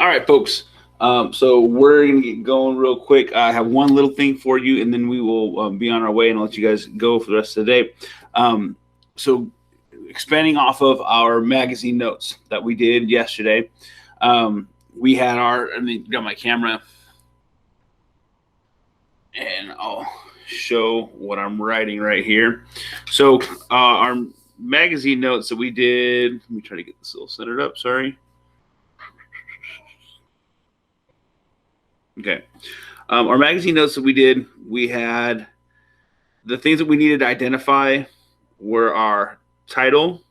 All right, folks. So we're gonna get going real quick. I have one little thing for you, and then we will be on our way, and I'll let you guys go for the rest of the day. So expanding off of our magazine notes that we did yesterday, we had got my camera, and I'll show what I'm writing right here. So our magazine notes that we did. Let me try to get this little centered up. Sorry. Okay. Our magazine notes that we did, we had the things that we needed to identify were our title,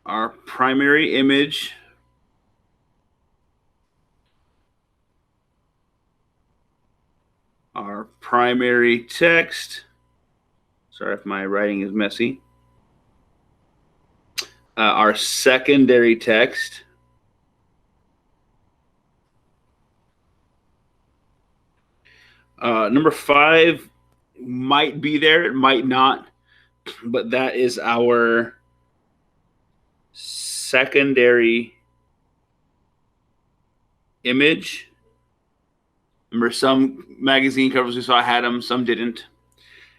our primary image, our primary text. Sorry if my writing is messy. Our secondary text, number 5 might be there, it might not, but that is our secondary image. Remember, some magazine covers we saw had them, some didn't.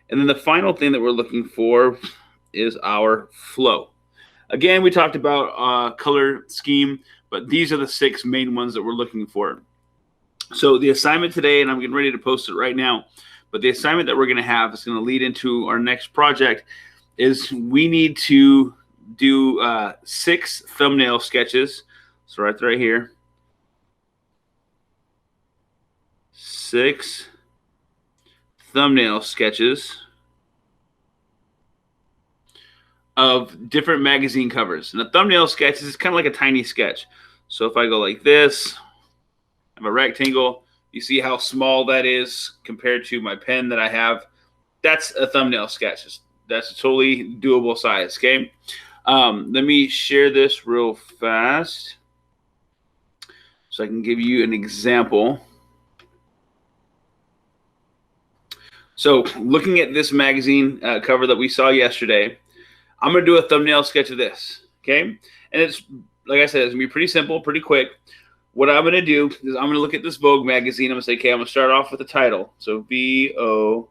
And then the final thing that we're looking for is our flow. Again, we talked about color scheme, but these are the 6 main ones that we're looking for. So the assignment today, and I'm getting ready to post it right now, but the assignment that we're going to have is going to lead into our next project, is we need to do 6 thumbnail sketches. So right here. 6 thumbnail sketches of different magazine covers. And a thumbnail sketch is kind of like a tiny sketch. So if I go like this, I have a rectangle. You see how small that is compared to my pen that I have. That's a thumbnail sketch. That's a totally doable size, okay? Let me share this real fast so I can give you an example. So looking at this magazine cover that we saw yesterday, I'm going to do a thumbnail sketch of this, okay? And it's, like I said, it's going to be pretty simple, pretty quick. What I'm going to do is I'm going to look at this Vogue magazine. I'm going to say, okay, I'm going to start off with the title. So Vogue.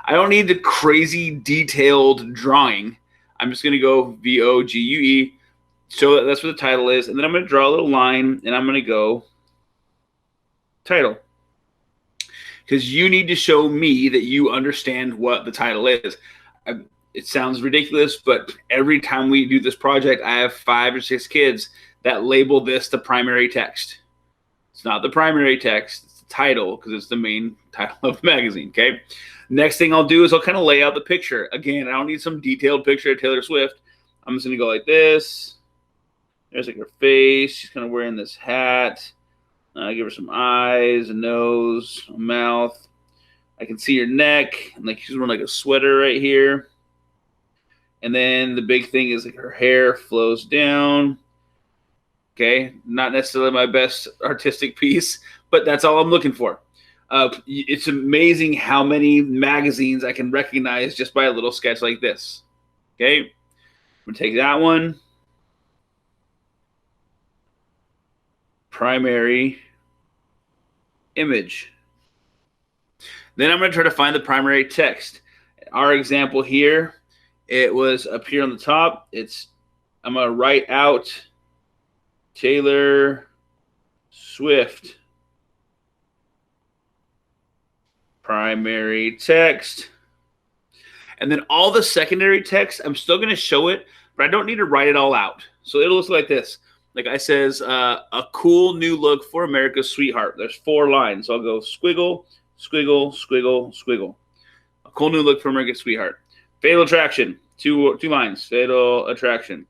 I don't need the crazy detailed drawing. I'm just going to go Vogue. So that's what the title is. And then I'm going to draw a little line, and I'm going to go title. Because you need to show me that you understand what the title is. It sounds ridiculous, but every time we do this project, I have 5 or 6 kids that label this the primary text. It's not the primary text, it's the title, because it's the main title of the magazine, okay? Next thing I'll do is I'll kind of lay out the picture. Again, I don't need some detailed picture of Taylor Swift. I'm just going to go like this. There's like her face. She's kind of wearing this hat. Give her some eyes, a nose, a mouth. I can see her neck, and like she's wearing like a sweater right here. And then the big thing is like her hair flows down. Okay, not necessarily my best artistic piece, but that's all I'm looking for. It's amazing how many magazines I can recognize just by a little sketch like this. Okay, I'm gonna take that one. Primary image. Then I'm going to try to find the primary text. Our example here, it was up here on the top. I'm going to write out Taylor Swift. Primary text. And then all the secondary text, I'm still going to show it, but I don't need to write it all out. So it'll look like this. Like I says, a cool new look for America's sweetheart. There's 4 lines. So I'll go squiggle, squiggle, squiggle, squiggle. A cool new look for America's sweetheart. Fatal attraction. 2 lines. Fatal attraction.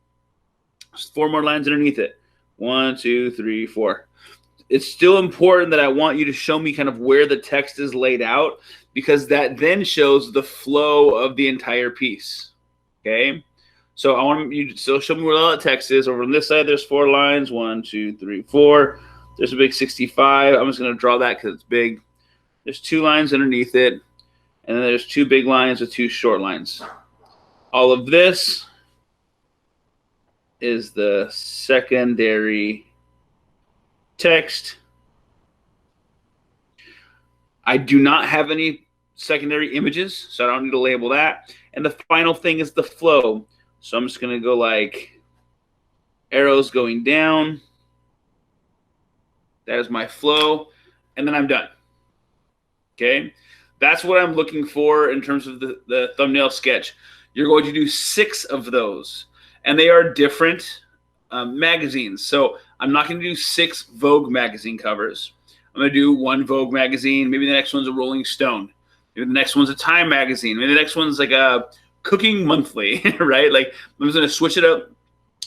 4 more lines underneath it. 1, 2, 3, 4. It's still important that I want you to show me kind of where the text is laid out, because that then shows the flow of the entire piece. Okay? So I want you to still show me where all that text is. Over on this side, there's 4 lines. 1, 2, 3, 4. There's a big 65. I'm just going to draw that because it's big. There's 2 lines underneath it. And then there's 2 big lines with 2 short lines. All of this is the secondary text. I do not have any secondary images, so I don't need to label that. And the final thing is the flow. So I'm just going to go like arrows going down. That is my flow. And then I'm done. Okay. That's what I'm looking for in terms of the thumbnail sketch. You're going to do 6 of those. And they are different magazines. So I'm not going to do 6 Vogue magazine covers. I'm going to do 1 Vogue magazine. Maybe the next one's a Rolling Stone. Maybe the next one's a Time magazine. Maybe the next one's like a Cooking Monthly, right? Like I'm just going to switch it up.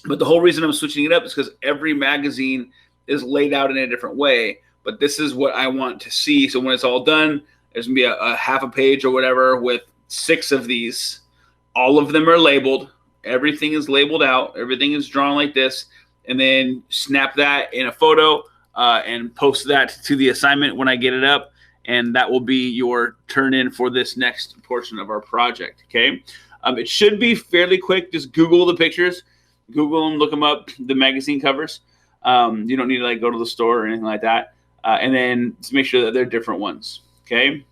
But the whole reason I'm switching it up is because every magazine is laid out in a different way. But this is what I want to see. So when it's all done, there's going to be a half a page or whatever with 6 of these. All of them are labeled. Everything is labeled out. Everything is drawn like this. And then snap that in a photo and post that to the assignment when I get it up. And that will be your turn in for this next portion of our project. Okay. It should be fairly quick. Just Google the pictures. Google them, look them up, the magazine covers. You don't need to like go to the store or anything like that. And then just make sure that they're different ones. Okay.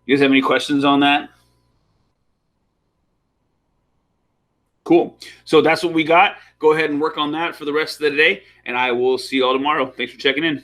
You guys have any questions on that? Cool. So that's what we got. Go ahead and work on that for the rest of the day, and I will see you all tomorrow. Thanks for checking in.